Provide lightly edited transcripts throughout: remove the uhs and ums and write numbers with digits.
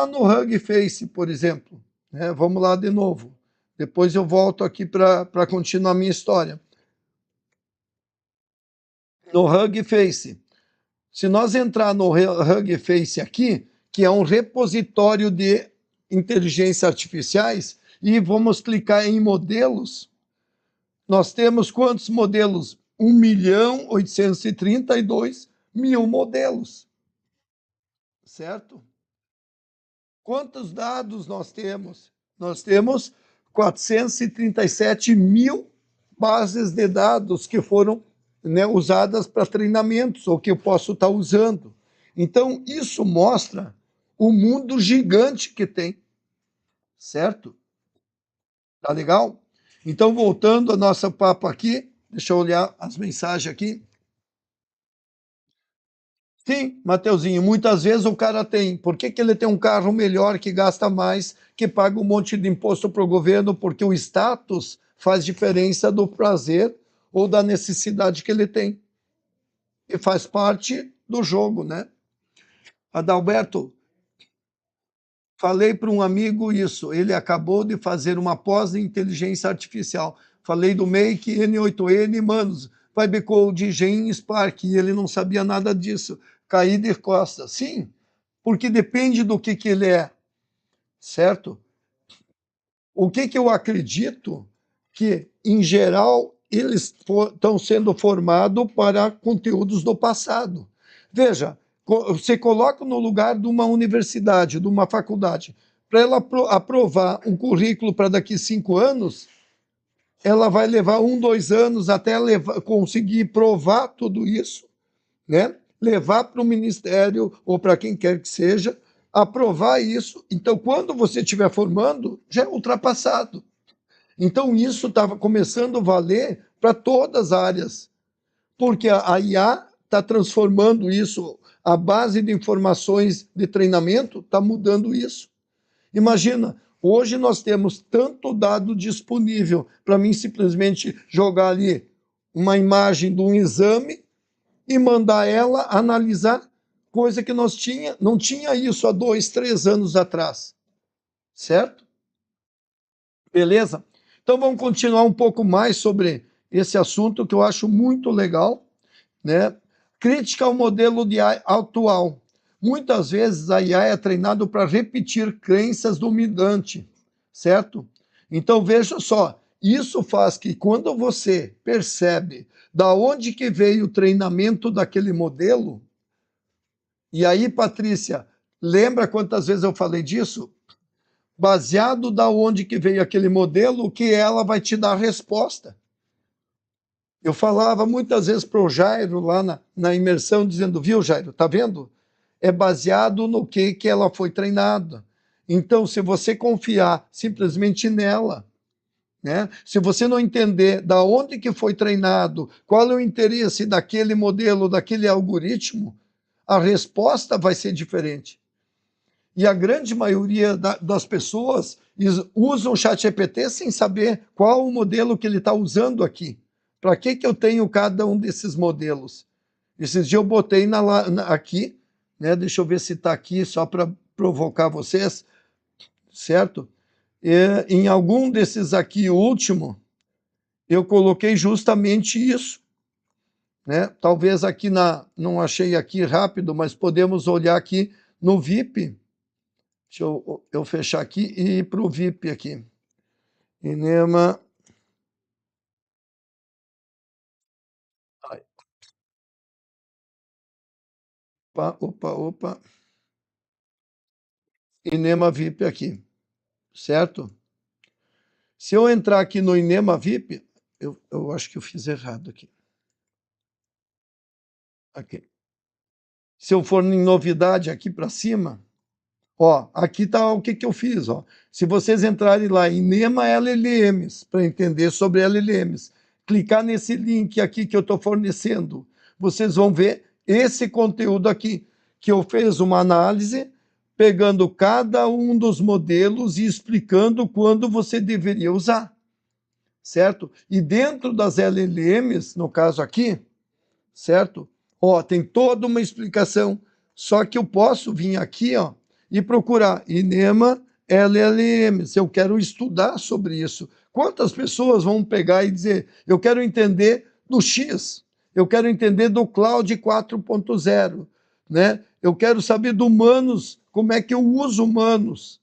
no Hugging Face, por exemplo, né? Vamos lá de novo. Depois eu volto aqui para continuar a minha história. No Hugging Face. Se nós entrar no Hugging Face aqui, que é um repositório de inteligência artificiais, e vamos clicar em modelos, nós temos quantos modelos? 1.832.000 modelos, certo? Quantos dados nós temos? Nós temos 437.000 bases de dados que foram, né, usadas para treinamentos, ou que eu posso estar usando. Então, isso mostra o mundo gigante que tem, certo? Tá legal? Então, voltando ao nosso papo aqui, deixa eu olhar as mensagens aqui. Sim, Mateuzinho, muitas vezes o cara tem. Por que que ele tem um carro melhor, que gasta mais, que paga um monte de imposto para o governo? Porque o status faz diferença do prazer ou da necessidade que ele tem. E faz parte do jogo, né? Adalberto, falei para um amigo isso. Ele acabou de fazer uma pós em inteligência artificial. Falei do Make N8N, manos, Vibe Code, Gen Spark, e ele não sabia nada disso. Caí de costas. Sim, porque depende do que ele é, certo? O que eu acredito que, em geral, eles estão sendo formados para conteúdos do passado. Veja, você coloca no lugar de uma universidade, de uma faculdade, para ela aprovar um currículo para daqui 5 anos, ela vai levar 1, 2 anos até conseguir provar tudo isso, né? Levar para o ministério ou para quem quer que seja, aprovar isso. Então, quando você estiver formando, já é ultrapassado. Então, isso estava começando a valer para todas as áreas, porque a IA está transformando isso, a base de informações de treinamento está mudando isso. Imagina, hoje nós temos tanto dado disponível para mim simplesmente jogar ali uma imagem de um exame e mandar ela analisar, coisa que não tinha isso há 2, 3 anos atrás, certo? Beleza? Então vamos continuar um pouco mais sobre esse assunto que eu acho muito legal, né? Crítica ao modelo de AI atual. Muitas vezes a IA é treinada para repetir crenças dominantes, certo? Então veja só, isso faz que quando você percebe da onde que veio o treinamento daquele modelo, e aí, Patrícia, lembra quantas vezes eu falei disso? Baseado da onde que veio aquele modelo, que ela vai te dar a resposta. Eu falava muitas vezes para o Jairo lá na imersão, dizendo, viu, Jairo, tá vendo? É baseado no que ela foi treinada. Então, se você confiar simplesmente nela, né? Se você não entender da onde que foi treinado, qual é o interesse daquele modelo, daquele algoritmo, a resposta vai ser diferente. E a grande maioria das pessoas usam o ChatGPT sem saber qual o modelo que ele está usando aqui. Para que eu tenho cada um desses modelos? Esses dias eu botei aqui, né? Deixa eu ver se está aqui, só para provocar vocês, certo? Em algum desses aqui, o último, eu coloquei justamente isso. Né? Talvez aqui não achei aqui rápido, mas podemos olhar aqui no VIP. Deixa eu fechar aqui e ir para o VIP aqui. Inema. Opa. Inema VIP aqui, certo? Se eu entrar aqui no Inema VIP, eu acho que eu fiz errado aqui. Aqui. Se eu for em novidade aqui para cima, ó, aqui está o que eu fiz, ó. Se vocês entrarem lá em Inema LLMs, para entender sobre LLMs, clicar nesse link aqui que eu estou fornecendo, vocês vão ver esse conteúdo aqui, que eu fiz uma análise, pegando cada um dos modelos e explicando quando você deveria usar, certo? E dentro das LLMs, no caso aqui, certo? Ó, tem toda uma explicação, só que eu posso vir aqui, ó, e procurar INEMA LLM, se eu quero estudar sobre isso. Quantas pessoas vão pegar e dizer, eu quero entender do X, eu quero entender do Cloud 4.0, né? Eu quero saber do Humanos, como é que eu uso Humanos,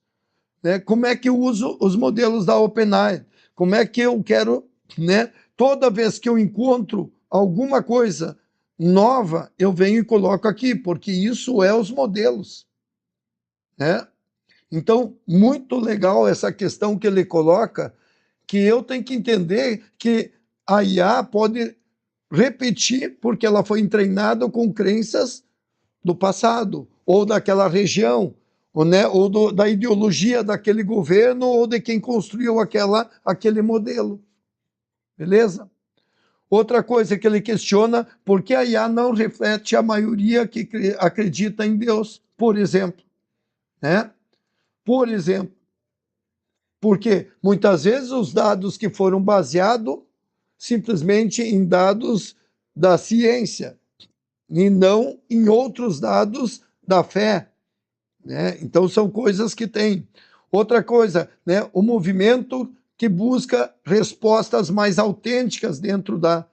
né? Como é que eu uso os modelos da OpenAI, como é que eu quero, né? Toda vez que eu encontro alguma coisa nova, eu venho e coloco aqui, porque isso é os modelos, né? Então, muito legal essa questão que ele coloca, que eu tenho que entender que a IA pode repetir porque ela foi treinada com crenças do passado, ou daquela região, ou, né, ou da ideologia daquele governo, ou de quem construiu aquele modelo. Beleza? Outra coisa que ele questiona, por que a IA não reflete a maioria que acredita em Deus, por exemplo, né? Por exemplo, porque muitas vezes os dados que foram baseados simplesmente em dados da ciência e não em outros dados da fé, né? Então são coisas que tem. Outra coisa, né? O movimento que busca respostas mais autênticas dentro da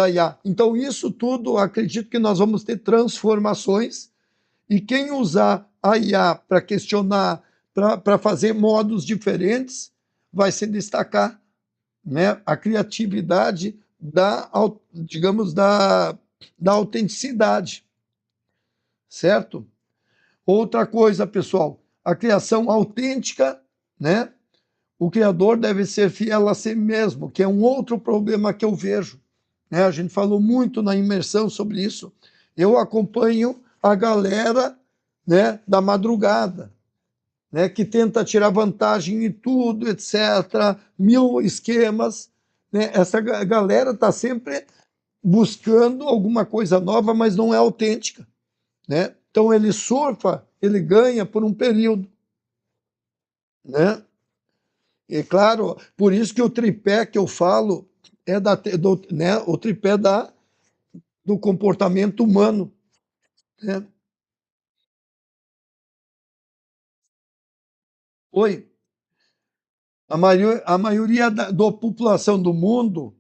IA. Então isso tudo, acredito que nós vamos ter transformações e quem usar a IA para questionar, para fazer modos diferentes, vai se destacar, né? A criatividade digamos, da autenticidade, certo? Outra coisa, pessoal, a criação autêntica, né? O criador deve ser fiel a si mesmo, que é um outro problema que eu vejo, né? A gente falou muito na imersão sobre isso. Eu acompanho a galera, né, da madrugada, né, que tenta tirar vantagem em tudo, etc., mil esquemas, né? Essa galera está sempre buscando alguma coisa nova, mas não é autêntica, né? Então ele surfa, ele ganha por um período, né? E claro, por isso que o tripé que eu falo é né, o tripé do comportamento humano, né? Oi, a maioria da população do mundo,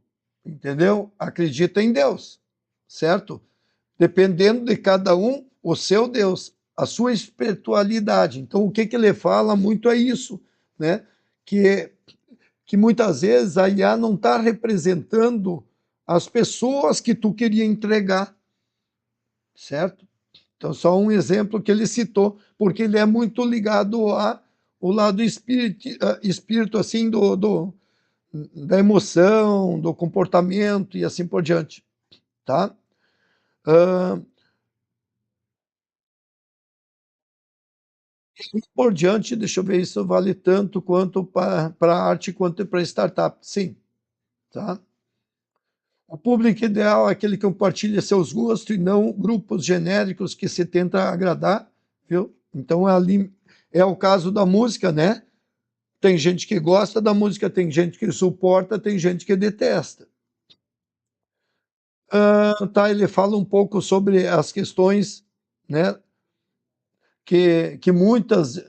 entendeu? Acredita em Deus, certo? Dependendo de cada um, o seu Deus, a sua espiritualidade. Então, o que, que ele fala muito é isso, né? Que, que muitas vezes a IA não está representando as pessoas que tu queria entregar, certo? Então, só um exemplo que ele citou, porque ele é muito ligado ao lado espírito assim, da emoção, do comportamento e assim por diante, tá? Uh, por diante, deixa eu ver, isso vale tanto quanto para a arte quanto para startup, sim, tá? O público ideal é aquele que compartilha seus gostos e não grupos genéricos que se tenta agradar, viu? Então ali é o caso da música, né? Tem gente que gosta da música, tem gente que suporta, tem gente que detesta. Tá, ele fala um pouco sobre as questões, né? Que muitas,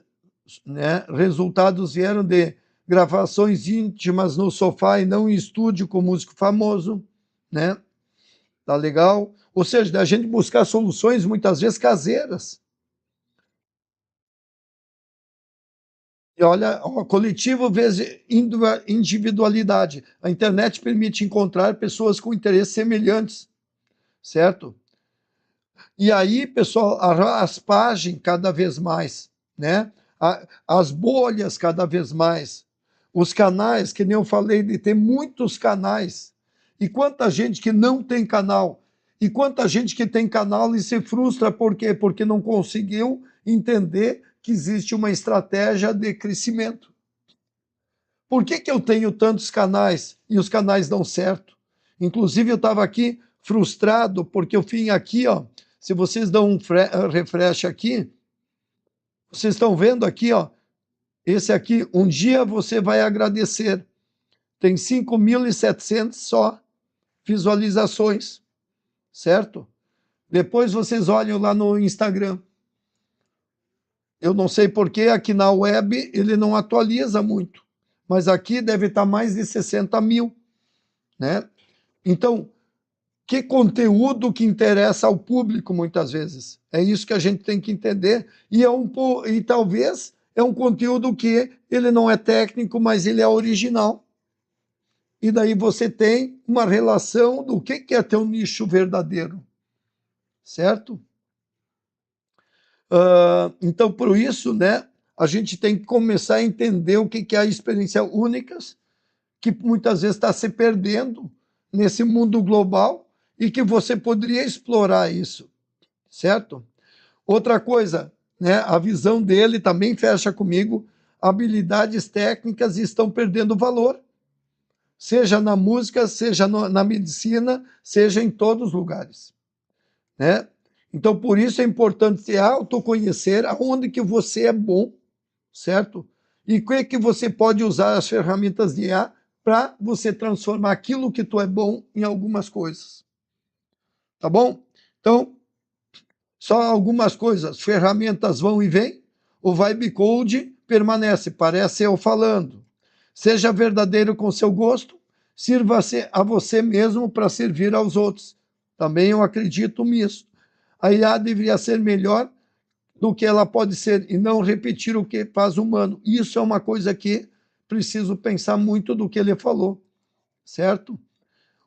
né, resultados vieram de gravações íntimas no sofá e não em estúdio com músico famoso, né? Tá legal? Ou seja, da gente buscar soluções muitas vezes caseiras. E olha, ó, coletivo vezes individualidade. A internet permite encontrar pessoas com interesses semelhantes, certo? E aí, pessoal, a raspagem cada vez mais, né? As bolhas cada vez mais. Os canais, que nem eu falei, de ter muitos canais. E quanta gente que não tem canal. E quanta gente que tem canal e se frustra, por quê? Porque não conseguiu entender que existe uma estratégia de crescimento. Por que, que eu tenho tantos canais e os canais dão certo? Inclusive, eu estava aqui frustrado porque eu vim aqui, ó. Se vocês dão um refresh aqui, vocês estão vendo aqui, ó. Esse aqui, um dia você vai agradecer. Tem 5.700 só visualizações, certo? Depois vocês olham lá no Instagram. Eu não sei por que aqui na web ele não atualiza muito, mas aqui deve estar mais de 60 mil, né? Então, que conteúdo que interessa ao público muitas vezes? É isso que a gente tem que entender, e talvez é um conteúdo que ele não é técnico, mas ele é original. E daí você tem uma relação do que é ter um nicho verdadeiro, certo? Então, por isso, né, a gente tem que começar a entender o que é a experiência únicas, que muitas vezes está se perdendo nesse mundo global e que você poderia explorar isso, certo? Outra coisa, né, a visão dele também fecha comigo, habilidades técnicas estão perdendo valor, seja na música, seja na medicina, seja em todos os lugares, né? Então, por isso é importante se autoconhecer aonde que você é bom, certo? E o que você pode usar as ferramentas de IA para você transformar aquilo que tu é bom em algumas coisas. Tá bom? Então, só algumas coisas. Ferramentas vão e vêm. O Vibe Code permanece, parece eu falando. Seja verdadeiro com seu gosto. Sirva-se a você mesmo para servir aos outros. Também eu acredito nisso. A IA deveria ser melhor do que ela pode ser e não repetir o que faz o humano. Isso é uma coisa que preciso pensar muito do que ele falou, certo?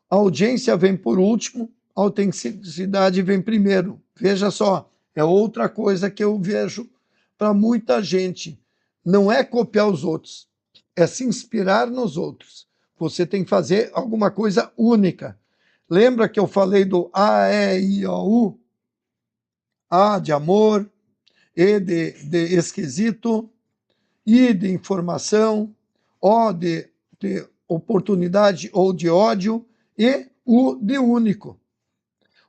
A audiência vem por último, a autenticidade vem primeiro. Veja só, é outra coisa que eu vejo para muita gente. Não é copiar os outros, é se inspirar nos outros. Você tem que fazer alguma coisa única. Lembra que eu falei do A, E, I, O, U? A de amor, E de esquisito, I de informação, O de oportunidade ou de ódio e U de único.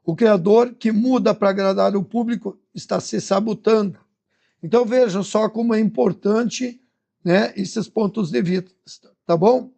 O criador que muda para agradar o público está se sabotando. Então vejam só como é importante, né, esses pontos de vista, tá bom?